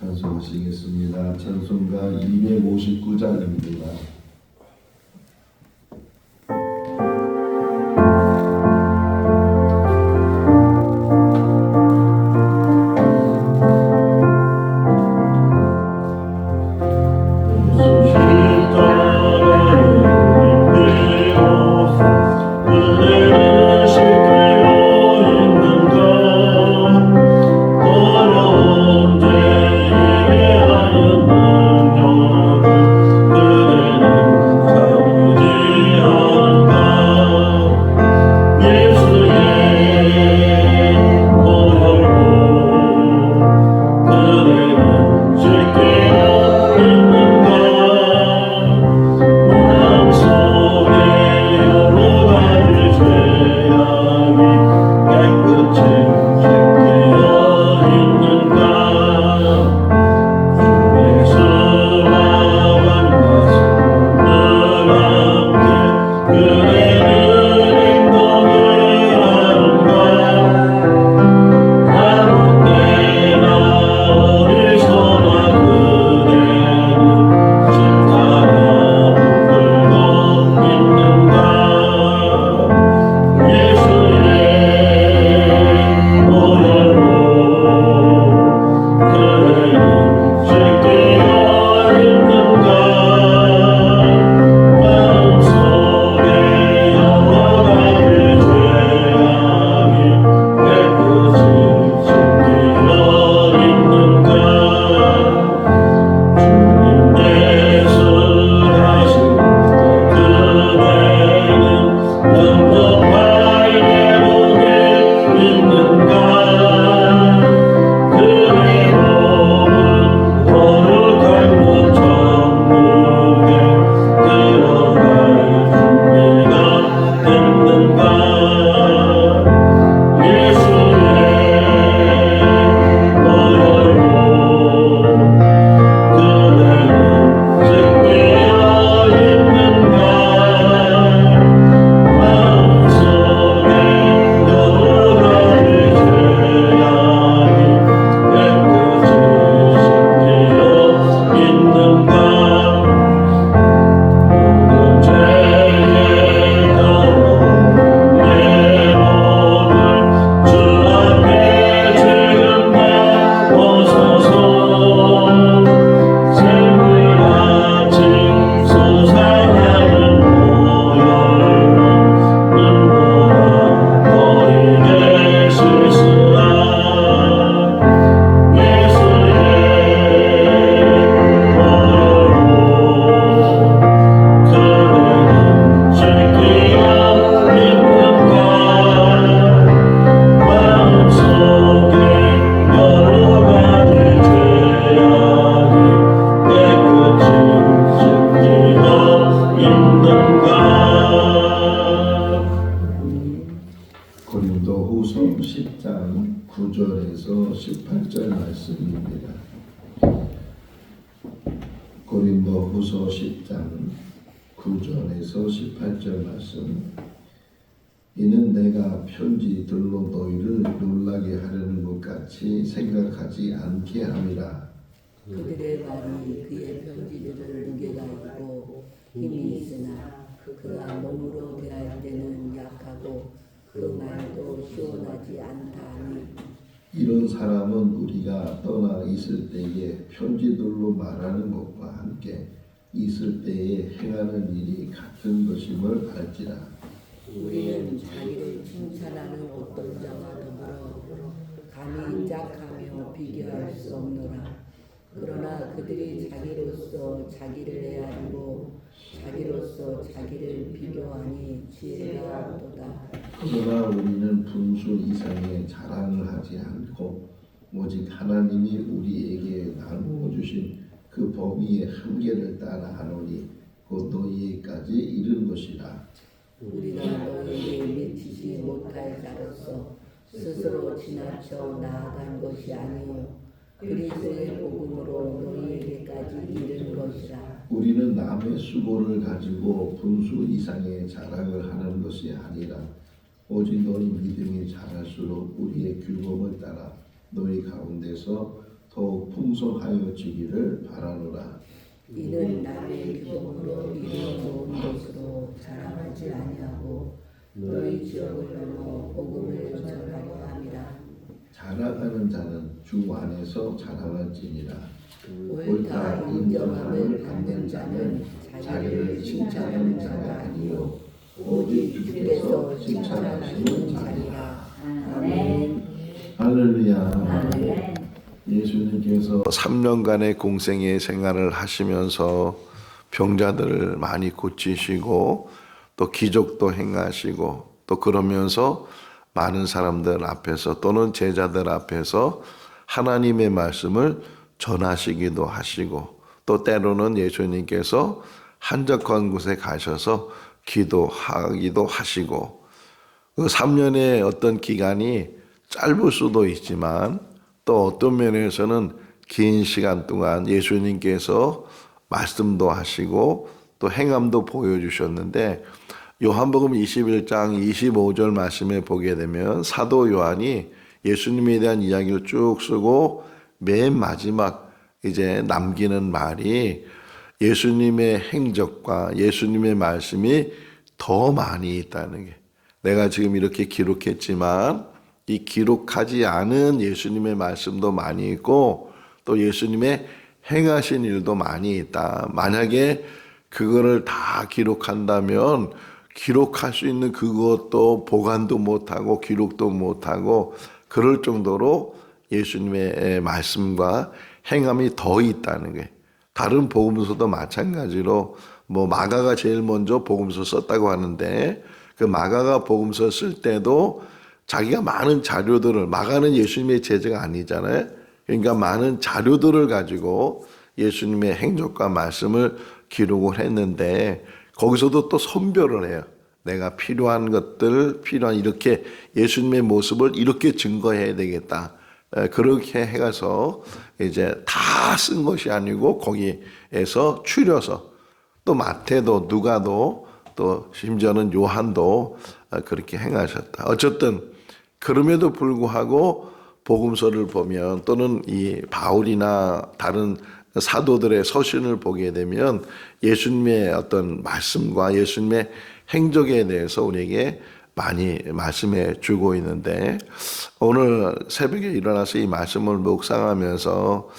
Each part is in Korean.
찬송하시겠습니다. 찬송가 259장입니다. 고린도후서 10장 9절에서 18절 말씀입니다. 고린도후서 10장 9절에서 18절 말씀. 이는 내가 편지들로 너희를 놀라게 하려는 것 같이 생각하지 않게 함이라. 그들의 말이 그의 편지들을 무게가 있고 힘이 있으나 그가 몸으로 대할 때는 약하고 그 말도 시원하지 않다 하니 이런 사람은 우리가 떠나 있을 때에 편지들로 말하는 것과 함께 있을 때에 행하는 일이 같은 것임을 알지라. 우리는 자기를 칭찬하는 어떤 자와 더불어 감히 짝하며 비교할 수 없노라. 그러나 그들이 자기로서 자기를 헤아리고 자기로서 자기를 비교하니 지혜가 없도다. 그러나 우리는 분수 이상의 자랑을 하지 않고 오직 하나님이 우리에게 나누어 주신 그 범위의 한계를 따라 하노니 곧 너희에게까지 이른 것이라. 우리가 너희에게 미치지 못할 자로서 스스로 지나쳐 나아간 것이 아니요 그리스도의 복음으로 너희에게까지 이른 것이라. 우리는 남의 수고를 가지고 분수 이상의 자랑을 하는 것이 아니라 오직 너희 믿음이 자랄수록 우리의 규범을 따라 너희 가운데서 더욱 풍성하여지기를 바라노라. 이는 남의 규범으로 이루어놓은 것으로 자랑하지 아니하고 너희 지역을 넘어 복음을 전하려 함이라. 자랑하는 자는 주 안에서 자랑할지니라. 옳다 인정함을 받는 자는 자기를 칭찬하는 자가 아니요 오직 주께서 칭찬하시는 자니라. 아멘. 할렐루야. 예수님께서 3년간의 공생의 생활을 하시면서 병자들을 많이 고치시고 또 기적도 행하시고 또 그러면서 많은 사람들 앞에서 또는 제자들 앞에서 하나님의 말씀을 전하시기도 하시고 또 때로는 예수님께서 한적한 곳에 가셔서 기도하기도 하시고 그 3년의 어떤 기간이 짧을 수도 있지만 또 어떤 면에서는 긴 시간 동안 예수님께서 말씀도 하시고 또 행함도 보여주셨는데 요한복음 21장 25절 말씀에 보게 되면 사도 요한이 예수님에 대한 이야기를 쭉 쓰고 맨 마지막 이제 남기는 말이 예수님의 행적과 예수님의 말씀이 더 많이 있다는 게 내가 지금 이렇게 기록했지만 이 기록하지 않은 예수님의 말씀도 많이 있고 또 예수님의 행하신 일도 많이 있다. 만약에 그거를 다 기록한다면 기록할 수 있는 그것도 보관도 못하고 기록도 못하고 그럴 정도로 예수님의 말씀과 행함이 더 있다는 게 다른 복음서도 마찬가지로 뭐 마가가 제일 먼저 복음서 썼다고 하는데 그 마가가 복음서 쓸 때도 자기가 많은 자료들을 마가는 예수님의 제자가 아니잖아요. 그러니까 많은 자료들을 가지고 예수님의 행적과 말씀을 기록을 했는데 거기서도 또 선별을 해요. 내가 필요한 것들, 필요한 이렇게 예수님의 모습을 이렇게 증거해야 되겠다. 그렇게 해가서 이제 다 쓴 것이 아니고 거기에서 추려서 또 마태도 누가도 또 심지어는 요한도 그렇게 행하셨다. 어쨌든 그럼에도 불구하고 복음서를 보면 또는 이 바울이나 다른 사도들의 서신을 보게 되면 예수님의 어떤 말씀과 예수님의 행적에 대해서 우리에게 많이 말씀해 주고 있는데 오늘 새벽에 일어나서 이 말씀을 묵상하면서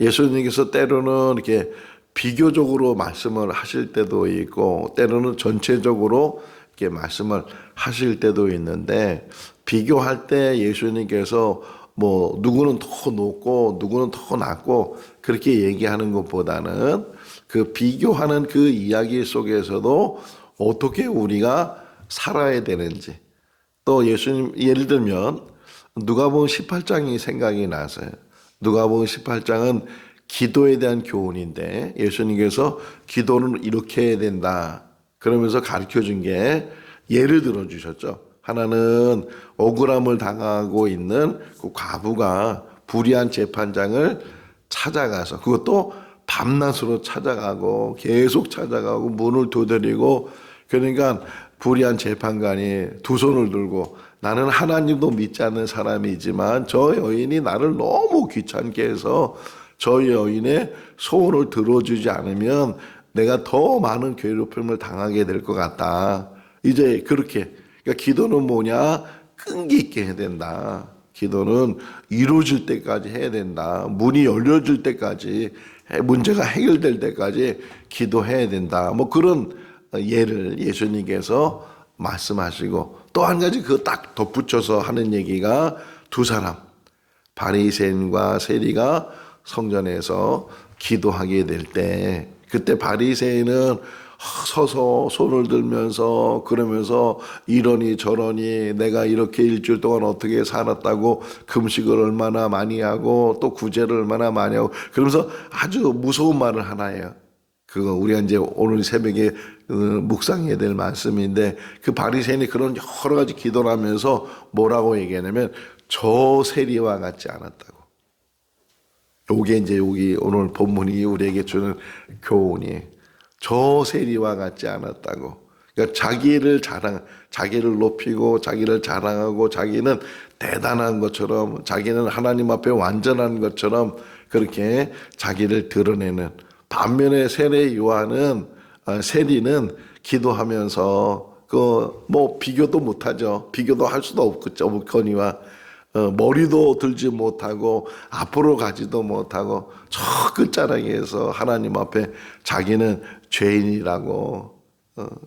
예수님께서 때로는 이렇게 비교적으로 말씀을 하실 때도 있고 때로는 전체적으로 이렇게 말씀을 하실 때도 있는데 비교할 때 예수님께서 뭐 누구는 더 높고 누구는 더 낮고 그렇게 얘기하는 것보다는 그 비교하는 그 이야기 속에서도 어떻게 우리가 살아야 되는지 또 예수님 예를 들면 누가복음 18장이 생각이 나서요. 누가복음 18장은 기도에 대한 교훈인데 예수님께서 기도는 이렇게 해야 된다. 그러면서 가르쳐 준 게 예를 들어 주셨죠. 하나는 억울함을 당하고 있는 그 과부가 불의한 재판장을 찾아가서 그것도 밤낮으로 찾아가고 계속 찾아가고 문을 두드리고 그러니까 불의한 재판관이 두 손을 들고 나는 하나님도 믿지 않는 사람이지만 저 여인이 나를 너무 귀찮게 해서 저 여인의 소원을 들어주지 않으면 내가 더 많은 괴롭힘을 당하게 될 것 같다. 이제 그렇게 그러니까 기도는 뭐냐? 끈기 있게 해야 된다. 기도는 이루어질 때까지 해야 된다. 문이 열려질 때까지 문제가 해결될 때까지 기도해야 된다. 뭐 그런 예를 예수님께서 말씀하시고 또 한 가지 그거 딱 덧붙여서 하는 얘기가 두 사람 바리새인과 세리가 성전에서 기도하게 될 때 그때 바리새인은 서서 손을 들면서 그러면서 이러니 저러니 내가 이렇게 일주일 동안 어떻게 살았다고 금식을 얼마나 많이 하고 또 구제를 얼마나 많이 하고 그러면서 아주 무서운 말을 하나 해요. 그거 우리가 이제 오늘 새벽에 묵상해야 될 말씀인데 그 바리새인이 그런 여러 가지 기도를 하면서 뭐라고 얘기하냐면 저 세리와 같지 않았다고. 요게 이제 여기 오늘 본문이 우리에게 주는 교훈이 저 세리와 같지 않았다고. 그러니까 자기를 높이고 자기를 자랑하고 자기는 대단한 것처럼 자기는 하나님 앞에 완전한 것처럼 그렇게 자기를 드러내는. 반면에 세리는 기도하면서 뭐 비교도 못하죠. 비교도 할 수도 없거니와 머리도 들지 못하고 앞으로 가지도 못하고 저 끝자락에서 하나님 앞에 자기는 죄인이라고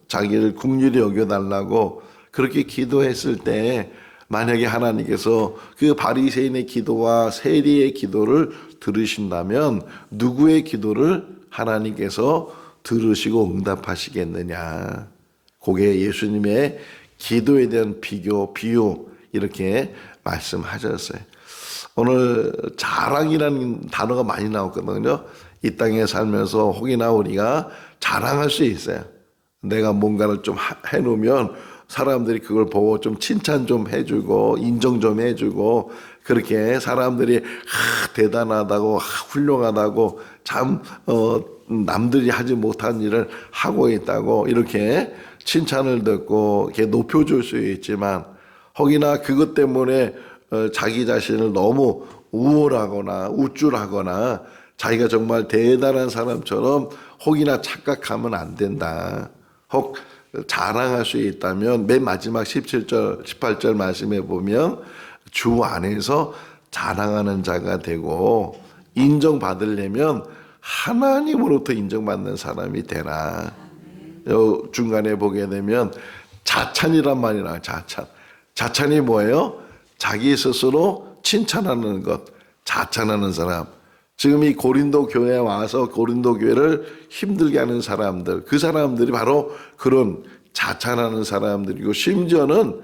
자기를 긍휼히 여겨달라고 그렇게 기도했을 때 만약에 하나님께서 그 바리새인의 기도와 세리의 기도를 들으신다면 누구의 기도를 하나님께서 들으시고 응답하시겠느냐. 그게 예수님의 기도에 대한 비유 이렇게 말씀하셨어요. 오늘 자랑이라는 단어가 많이 나왔거든요. 이 땅에 살면서 혹이나 우리가 자랑할 수 있어요. 내가 뭔가를 좀 해놓으면 사람들이 그걸 보고 좀 칭찬 좀 해주고 인정 좀 해주고 그렇게 사람들이 대단하다고 훌륭하다고 참 남들이 하지 못한 일을 하고 있다고 이렇게 칭찬을 듣고 이렇게 높여줄 수 있지만 혹이나 그것 때문에 자기 자신을 너무 우월하거나 우쭐하거나 자기가 정말 대단한 사람처럼 혹이나 착각하면 안 된다. 혹 자랑할 수 있다면 맨 마지막 17절 18절 말씀에 보면 주 안에서 자랑하는 자가 되고 인정받으려면 하나님으로부터 인정받는 사람이 되라. 중간에 보게 되면 자찬이란 말이 나와요. 자찬이 뭐예요? 자기 스스로 칭찬하는 것, 자찬하는 사람. 지금 이 고린도 교회에 와서 고린도 교회를 힘들게 하는 사람들, 그 사람들이 바로 그런 자찬하는 사람들이고 심지어는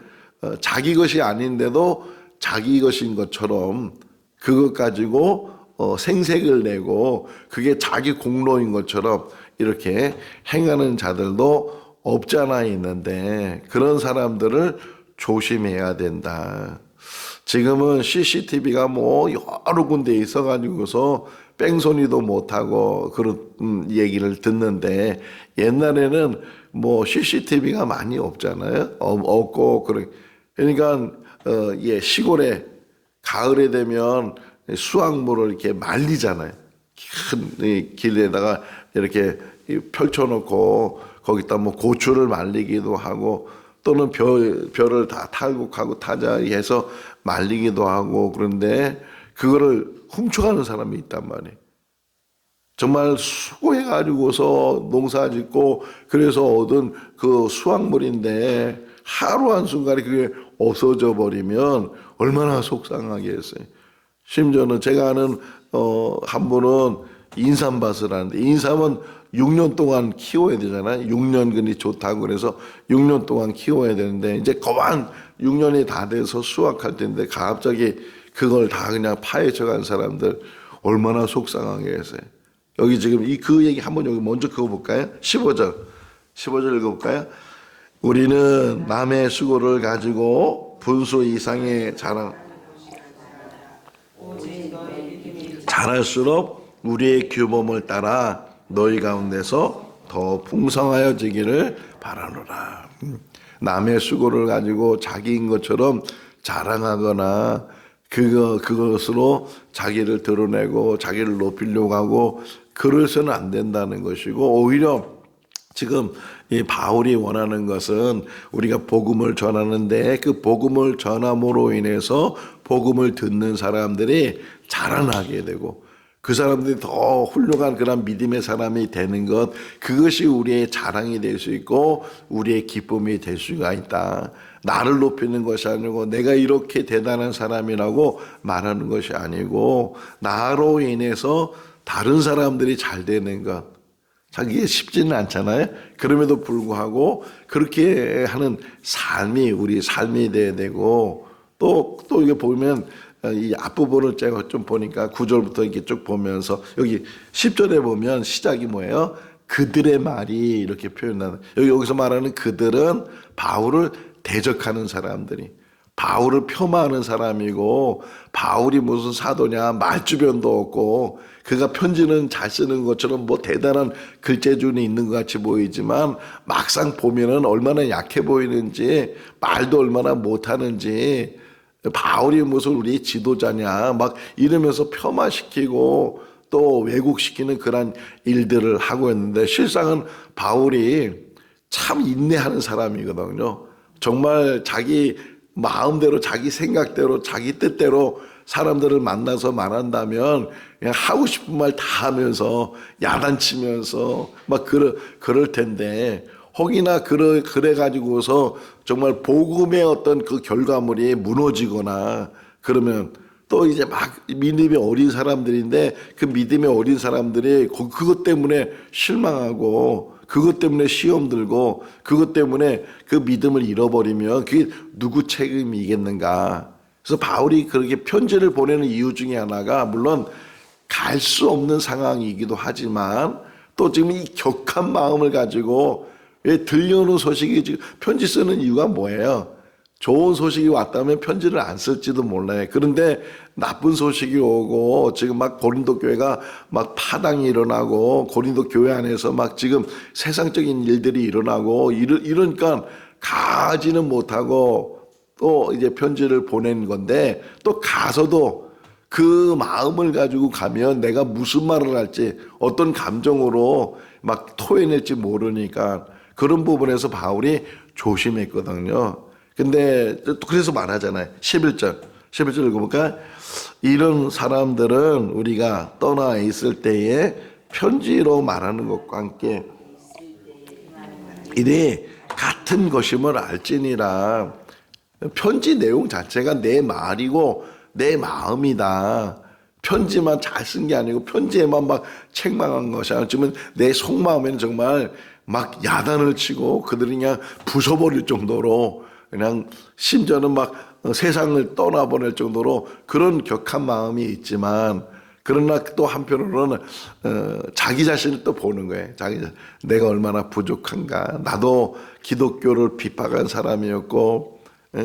자기 것이 아닌데도 자기 것인 것처럼 그것 가지고 생색을 내고 그게 자기 공로인 것처럼 이렇게 행하는 자들도 없지 않아 있는데 그런 사람들을 조심해야 된다. 지금은 CCTV가 뭐 여러 군데 있어가지고서 뺑소니도 못하고 그런 얘기를 듣는데 옛날에는 뭐 CCTV가 많이 없잖아요. 없고 그러니까 시골에 가을에 되면 수확물을 이렇게 말리잖아요. 큰 길에다가 이렇게 펼쳐놓고 거기다 뭐 고추를 말리기도 하고 또는 벼를 다 탈곡하고 타자리 해서 말리기도 하고 그런데 그거를 훔쳐가는 사람이 있단 말이에요. 정말 수고해가지고서 농사 짓고 그래서 얻은 그 수확물인데 하루 한순간에 그게 없어져 버리면 얼마나 속상하겠어요. 심지어는 제가 아는 한 분은 인삼밭을 하는데 인삼은 6년 동안 키워야 되잖아요. 6년근이 좋다고 그래서 6년 동안 키워야 되는데 이제 거만 6년이 다 돼서 수확할 텐데 갑자기 그걸 다 그냥 파헤쳐 간 사람들 얼마나 속상하겠어요. 여기 지금 그 얘기 한번 여기 먼저 그거 볼까요? 15절 읽어볼까요? 우리는 남의 수고를 가지고 분수 이상의 잘할수록 우리의 규범을 따라 너희 가운데서 더 풍성하여지기를 바라노라. 남의 수고를 가지고 자기인 것처럼 자랑하거나 그것으로 자기를 드러내고 자기를 높이려고 하고 그래서는 안 된다는 것이고 오히려 지금 이 바울이 원하는 것은 우리가 복음을 전하는데 그 복음을 전함으로 인해서 복음을 듣는 사람들이 자라나게 되고 그 사람들이 더 훌륭한 그런 믿음의 사람이 되는 것 그것이 우리의 자랑이 될 수 있고 우리의 기쁨이 될 수가 있다. 나를 높이는 것이 아니고 내가 이렇게 대단한 사람이라고 말하는 것이 아니고 나로 인해서 다른 사람들이 잘 되는 것 자기가 쉽지는 않잖아요. 그럼에도 불구하고 그렇게 하는 삶이 우리 삶이 돼야 되고 또 이게 보면 이 앞부분을 제가 좀 보니까 9절부터 이렇게 쭉 보면서 여기 10절에 보면 시작이 뭐예요? 그들의 말이 이렇게 표현하는 여기서 말하는 그들은 바울을 대적하는 사람들이 바울을 폄하하는 사람이고 바울이 무슨 사도냐 말주변도 없고 그가 편지는 잘 쓰는 것처럼 뭐 대단한 글재주는 있는 것 같이 보이지만 막상 보면은 얼마나 약해 보이는지 말도 얼마나 못하는지 바울이 무슨 우리 지도자냐 막 이러면서 폄하시키고 또 왜곡시키는 그런 일들을 하고 있는데, 실상은 바울이 참 인내하는 사람이거든요. 정말 자기 마음대로 자기 생각대로 자기 뜻대로 사람들을 만나서 말한다면 그냥 하고 싶은 말 다 하면서 야단치면서 막 그럴 텐데, 혹이나 그래 가지고서 정말 복음의 어떤 그 결과물이 무너지거나 그러면 또 이제 막 믿음이 어린 사람들인데, 그 믿음이 어린 사람들이 그것 때문에 실망하고 그것 때문에 시험 들고 그것 때문에 그 믿음을 잃어버리면 그게 누구 책임이겠는가. 그래서 바울이 그렇게 편지를 보내는 이유 중에 하나가, 물론 갈 수 없는 상황이기도 하지만 또 지금 이 격한 마음을 가지고 들려오는 소식이, 지금 편지 쓰는 이유가 뭐예요? 좋은 소식이 왔다면 편지를 안 쓸지도 몰라요. 그런데 나쁜 소식이 오고 지금 막 고린도 교회가 막 파당이 일어나고 고린도 교회 안에서 막 지금 세상적인 일들이 일어나고 이러니까 가지는 못하고 또 이제 편지를 보낸 건데, 또 가서도 그 마음을 가지고 가면 내가 무슨 말을 할지 어떤 감정으로 막 토해낼지 모르니까 그런 부분에서 바울이 조심했거든요. 근데 또 그래서 말하잖아요. 11절 읽어볼까? 이런 사람들은 우리가 떠나 있을 때에 편지로 말하는 것과 함께 이래 같은 것임을 알지니라. 편지 내용 자체가 내 말이고 내 마음이다. 편지만 잘 쓴 게 아니고 편지에만 막 책망한 것이 아니지만 내 속마음에는 정말 막 야단을 치고 그들이 그냥 부숴버릴 정도로, 그냥 심지어는 막 세상을 떠나보낼 정도로 그런 격한 마음이 있지만, 그러나 또 한편으로는 자기 자신을 또 보는 거예요. 내가 얼마나 부족한가. 나도 기독교를 핍박한 사람이었고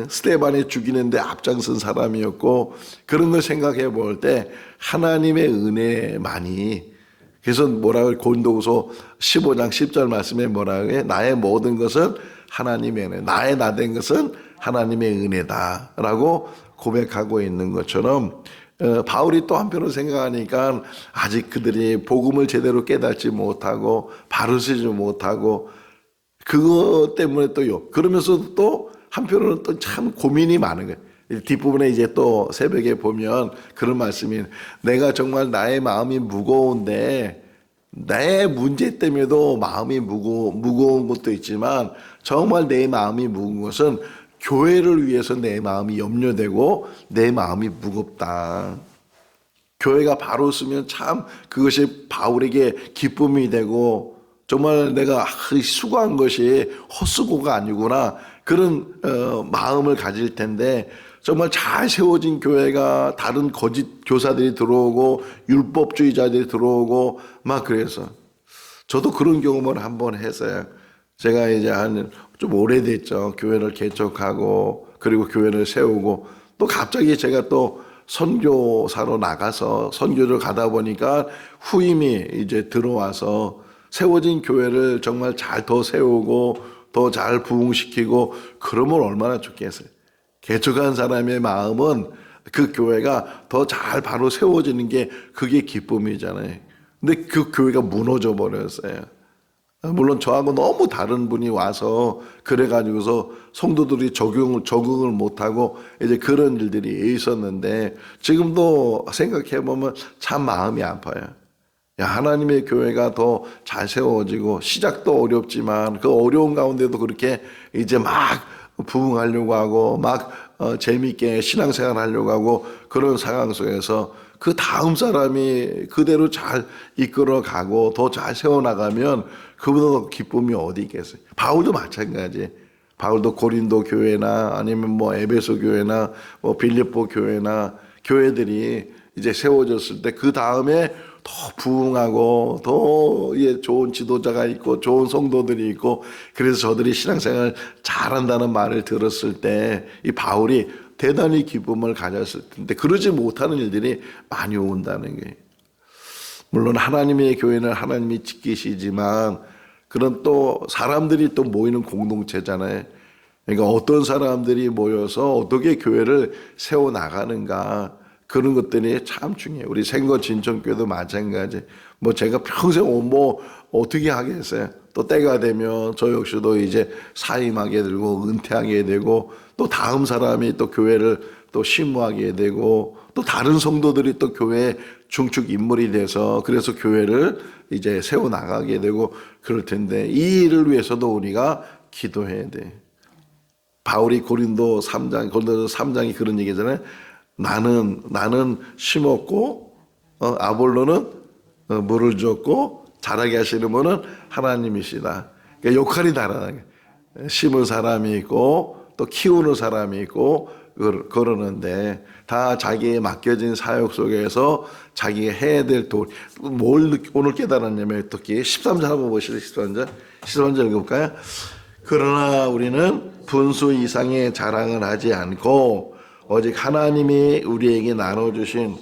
스데반이 죽이는데 앞장선 사람이었고, 그런 걸 생각해 볼 때 하나님의 은혜만이, 그래서 뭐라고 고린도후서 15장 10절 말씀에 뭐라고 해? 나의 모든 것은 하나님의 은혜, 나의 나 된 것은 하나님의 은혜다라고 고백하고 있는 것처럼, 바울이 또 한편으로 생각하니까 아직 그들이 복음을 제대로 깨닫지 못하고 바로 쓰지 못하고 그것 때문에 또요. 그러면서도 또 한편으로는 또 참 고민이 많은 거예요. 뒷부분에 이제 또 새벽에 보면 그런 말씀이, 내가 정말 나의 마음이 무거운데, 내 문제 때문에도 마음이 무거운 것도 있지만 정말 내 마음이 무거운 것은 교회를 위해서 내 마음이 염려되고 내 마음이 무겁다. 교회가 바로 쓰면 참 그것이 바울에게 기쁨이 되고, 정말 내가 수고한 것이 헛수고가 아니구나, 그런 마음을 가질 텐데, 정말 잘 세워진 교회가 다른 거짓 교사들이 들어오고 율법주의자들이 들어오고 막, 그래서 저도 그런 경험을 한번 했어요. 제가 이제 한 좀 오래됐죠. 교회를 개척하고 그리고 교회를 세우고, 또 갑자기 제가 또 선교사로 나가서 선교를 가다 보니까 후임이 이제 들어와서 세워진 교회를 정말 잘 더 세우고 더 잘 부흥시키고, 그러면 얼마나 좋겠어요. 개척한 사람의 마음은 그 교회가 더 잘 바로 세워지는 게 그게 기쁨이잖아요. 근데 그 교회가 무너져 버렸어요. 물론 저하고 너무 다른 분이 와서 그래가지고서 성도들이 적응을 못하고 이제 그런 일들이 있었는데, 지금도 생각해보면 참 마음이 아파요. 하나님의 교회가 더 잘 세워지고, 시작도 어렵지만 그 어려운 가운데도 그렇게 이제 막 부흥하려고 하고 막 재미있게 신앙생활 하려고 하고, 그런 상황 속에서 그 다음 사람이 그대로 잘 이끌어가고 더 잘 세워나가면 그보다 기쁨이 어디 있겠어요. 바울도 마찬가지. 바울도 고린도 교회나 아니면 뭐 에베소 교회나 뭐 빌립보 교회나 교회들이 이제 세워졌을 때 그 다음에 더 부흥하고 더 좋은 지도자가 있고 좋은 성도들이 있고, 그래서 저들이 신앙생활 잘한다는 말을 들었을 때 이 바울이 대단히 기쁨을 가졌을 텐데, 그러지 못하는 일들이 많이 온다는 게, 물론 하나님의 교회는 하나님이 지키시지만 그런 또 사람들이 또 모이는 공동체잖아요. 그러니까 어떤 사람들이 모여서 어떻게 교회를 세워 나가는가 그런 것들이 참 중요해요. 우리 생거 진천교회도 마찬가지. 뭐 제가 평생 뭐 어떻게 하겠어요. 또 때가 되면 저 역시도 이제 사임하게 되고 은퇴하게 되고 또 다음 사람이 또 교회를 또 심무하게 되고 또 다른 성도들이 또 교회 중축 인물이 돼서 그래서 교회를 이제 세워 나가게 되고 그럴 텐데 이 일을 위해서도 우리가 기도해야 돼. 바울이 고린도 3장이 그런 얘기잖아요. 나는 심었고 아볼로는 물을 줬고 자라게 하시는 분은 하나님이시다. 그러니까 역할이 다르다. 심은 사람이 있고 또 키우는 사람이 있고 그러는데 다 자기에 맡겨진 사역 속에서 자기가 해야 될 뭘 오늘 깨달았냐면 특히 13절 한번 보시죠. 13절 읽어볼까요? 그러나 우리는 분수 이상의 자랑을 하지 않고 오직 하나님이 우리에게 나눠주신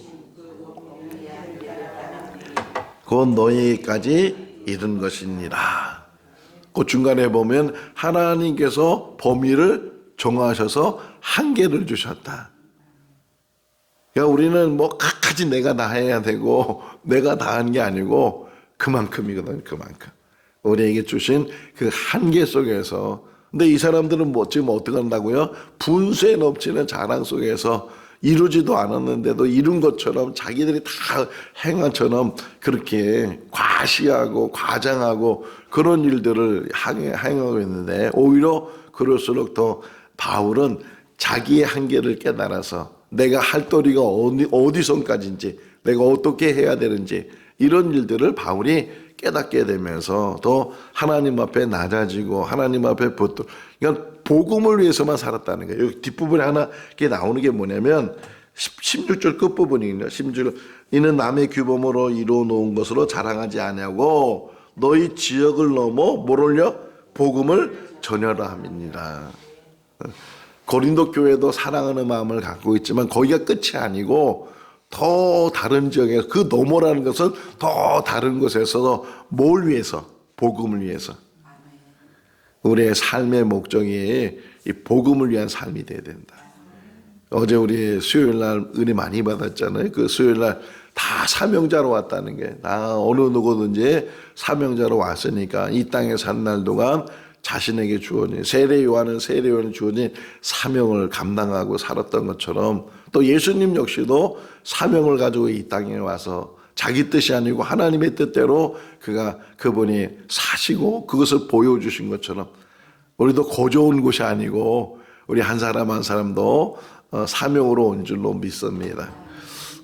곧 너희까지 이른 것이니라. 그 중간에 보면 하나님께서 범위를 정하셔서 한계를 주셨다. 그러니까 우리는 뭐 각가지 내가 다 해야 되고 내가 다 하는 게 아니고 그만큼이거든. 그만큼 우리에게 주신 그 한계 속에서. 근데 이 사람들은 지금 어떻게 한다고요? 분수에 넘치는 자랑 속에서 이루지도 않았는데도 이룬 것처럼 자기들이 다 행한처럼 그렇게 과시하고 과장하고 그런 일들을 행하고 있는데 오히려 그럴수록 더 바울은 자기의 한계를 깨달아서 내가 할 도리가 어디선까지인지 내가 어떻게 해야 되는지 이런 일들을 바울이 깨닫게 되면서 더 하나님 앞에 낮아지고 하나님 앞에 그러니까 복음을 위해서만 살았다는 거예요. 여기 뒷부분에 하나 이게 나오는 게 뭐냐면 16절 끝부분이거든요. 16절 이는 남의 규범으로 이루어 놓은 것으로 자랑하지 아니하고 너희 지역을 넘어 뭘 올려? 복음을 전하라 함이니라. 고린도 교회도 사랑하는 마음을 갖고 있지만 거기가 끝이 아니고 더 다른 지역에 그 너머라는 것은 더 다른 곳에서 뭘 위해서? 복음을 위해서. 우리의 삶의 목적이 이 복음을 위한 삶이 돼야 된다. 어제 우리 수요일 날 은혜 많이 받았잖아요. 그 수요일 날 다 사명자로 왔다는 게 다 어느 누구든지 사명자로 왔으니까 이 땅에 산 날 동안 자신에게 주어진 세례 요한은 주어진 사명을 감당하고 살았던 것처럼 또 예수님 역시도 사명을 가지고 이 땅에 와서 자기 뜻이 아니고 하나님의 뜻대로 그분이 사시고 그것을 보여주신 것처럼 우리도 거저온 곳이 아니고 우리 한 사람 한 사람도 사명으로 온 줄로 믿습니다.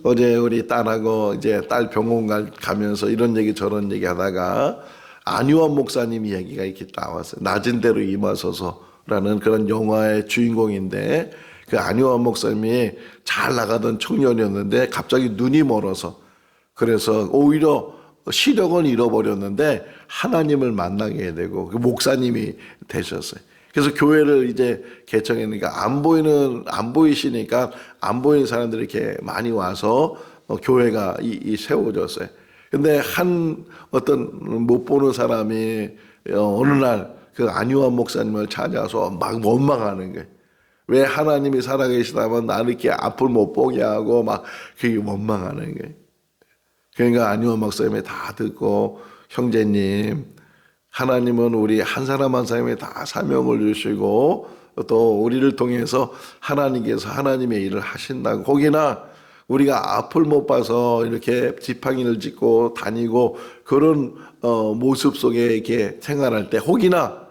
어제 우리 딸하고 이제 딸 병원 가면서 이런 얘기 저런 얘기 하다가 안유환 목사님 이야기가 이렇게 나왔어요. 낮은 대로 임하소서라는 그런 영화의 주인공인데 그 안유환 목사님이 잘 나가던 청년이었는데 갑자기 눈이 멀어서 그래서 오히려 시력은 잃어버렸는데 하나님을 만나게 되고 그 목사님이 되셨어요. 그래서 교회를 이제 개청했으니까 안 보이시니까 안 보이는 사람들이 이렇게 많이 와서 교회가 세워졌어요. 근데 어떤 못 보는 사람이 어느 날 그 안유환 목사님을 찾아서 막 원망하는 거예요. 왜 하나님이 살아계시다면 나를 이렇게 앞을 못 보게 하고 막 그게 원망하는 거예요. 그러니까 안유환 목사님이 다 듣고 형제님 하나님은 우리 한 사람 한 사람에 다 사명을 주시고 또 우리를 통해서 하나님께서 하나님의 일을 하신다고 거기나 우리가 앞을 못 봐서 이렇게 지팡이를 짚고 다니고 그런 모습 속에 이렇게 생활할 때 혹이나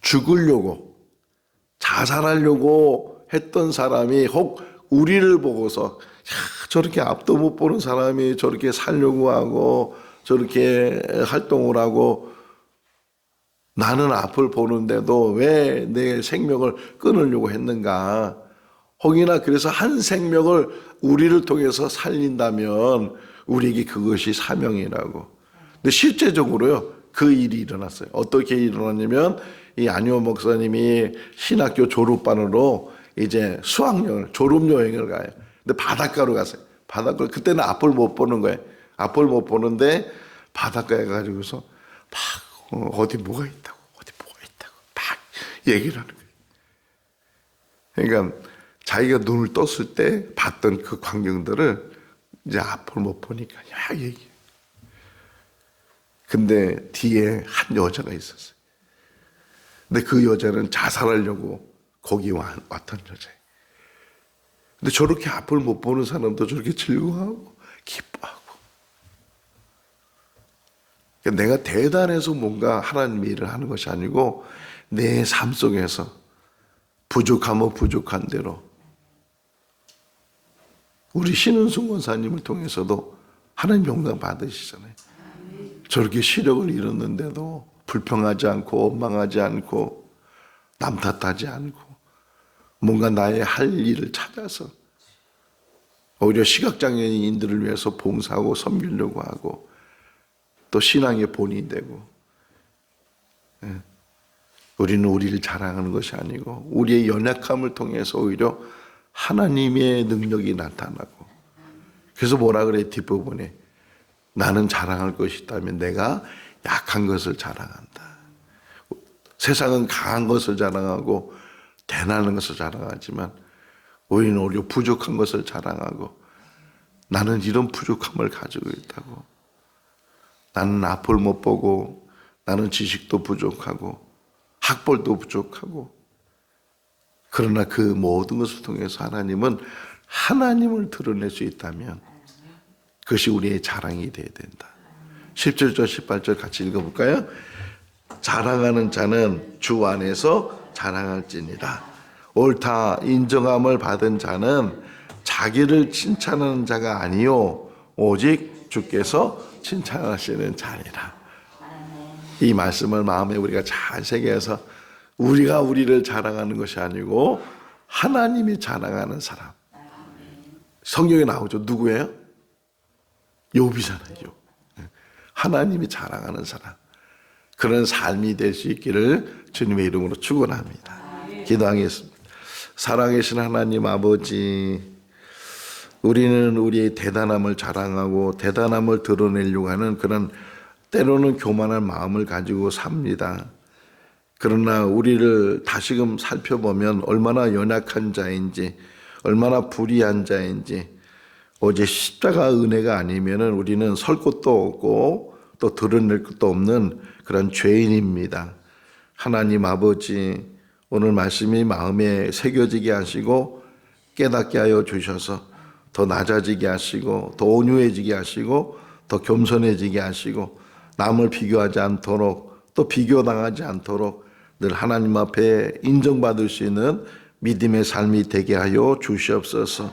죽으려고 자살하려고 했던 사람이 혹 우리를 보고서 저렇게 앞도 못 보는 사람이 저렇게 살려고 하고 저렇게 활동을 하고 나는 앞을 보는데도 왜 내 생명을 끊으려고 했는가. 혹이나 그래서 한 생명을 우리를 통해서 살린다면 우리에게 그것이 사명이라고. 근데 실제적으로요 그 일이 일어났어요. 어떻게 일어났냐면 이 안유환 목사님이 신학교 졸업반으로 이제 수학여행 졸업여행을 가요. 근데 바닷가로 갔어요. 바닷가 그때는 앞을 못 보는 거예요. 앞을 못 보는데 바닷가에 가지고서 막 어디 뭐가 있다고 막 얘기를 하는 거예요. 그러니까 자기가 눈을 떴을 때 봤던 그 광경들을 이제 앞을 못 보니까 야 얘기해. 근데 뒤에 한 여자가 있었어요. 근데 그 여자는 자살하려고 거기 왔던 여자예요. 근데 저렇게 앞을 못 보는 사람도 저렇게 즐거워하고 기뻐하고. 그러니까 내가 대단해서 뭔가 하나님의 일을 하는 것이 아니고 내 삶 속에서 부족하면 부족한 대로 우리 신은숙 원사님을 통해서도 하나님 영광 받으시잖아요. 저렇게 시력을 잃었는데도 불평하지 않고 원망하지 않고 남 탓하지 않고 뭔가 나의 할 일을 찾아서 오히려 시각장애인들을 위해서 봉사하고 섬기려고 하고 또 신앙의 본이 되고. 우리는 우리를 자랑하는 것이 아니고 우리의 연약함을 통해서 오히려 하나님의 능력이 나타나고. 그래서 뭐라 그래 뒷부분에 나는 자랑할 것이 있다면 내가 약한 것을 자랑한다. 세상은 강한 것을 자랑하고 대단한 것을 자랑하지만 우리는 오히려 부족한 것을 자랑하고 나는 이런 부족함을 가지고 있다고. 나는 앞을 못 보고 나는 지식도 부족하고 학벌도 부족하고 그러나 그 모든 것을 통해서 하나님은 하나님을 드러낼 수 있다면 그것이 우리의 자랑이 되어야 된다. 17절 18절 같이 읽어볼까요? 자랑하는 자는 주 안에서 자랑할지니라. 옳다 인정함을 받은 자는 자기를 칭찬하는 자가 아니요 오직 주께서 칭찬하시는 자니라. 이 말씀을 마음에 우리가 잘 새겨서 우리가 우리를 자랑하는 것이 아니고 하나님이 자랑하는 사람. 성경에 나오죠. 누구예요? 욥이잖아요. 욥. 하나님이 자랑하는 사람. 그런 삶이 될 수 있기를 주님의 이름으로 축원합니다. 기도하겠습니다. 살아계신 하나님 아버지, 우리는 우리의 대단함을 자랑하고 대단함을 드러내려고 하는 그런 때로는 교만한 마음을 가지고 삽니다. 그러나 우리를 다시금 살펴보면 얼마나 연약한 자인지, 얼마나 불의한 자인지, 오직 십자가 은혜가 아니면 우리는 설 곳도 없고 또 드러낼 것도 없는 그런 죄인입니다. 하나님 아버지, 오늘 말씀이 마음에 새겨지게 하시고 깨닫게 하여 주셔서 더 낮아지게 하시고 더 온유해지게 하시고 더 겸손해지게 하시고 남을 비교하지 않도록 또 비교당하지 않도록 늘 하나님 앞에 인정받을 수 있는 믿음의 삶이 되게 하여 주시옵소서.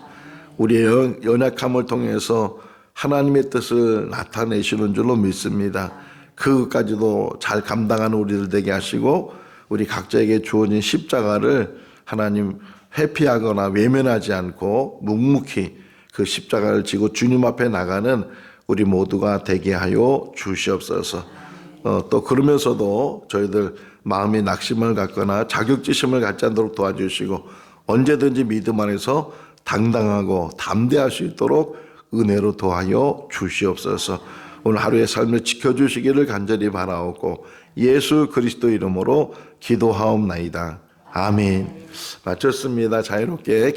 우리의 연약함을 통해서 하나님의 뜻을 나타내시는 줄로 믿습니다. 그것까지도 잘 감당하는 우리들 되게 하시고 우리 각자에게 주어진 십자가를 하나님 회피하거나 외면하지 않고 묵묵히 그 십자가를 지고 주님 앞에 나가는 우리 모두가 되게 하여 주시옵소서. 또 그러면서도 저희들 마음의 낙심을 갖거나 자격지심을 갖지 않도록 도와주시고 언제든지 믿음 안에서 당당하고 담대할 수 있도록 은혜로 도와여 주시옵소서. 오늘 하루의 삶을 지켜주시기를 간절히 바라옵고 예수 그리스도 이름으로 기도하옵나이다. 아멘. 마쳤습니다. 자유롭게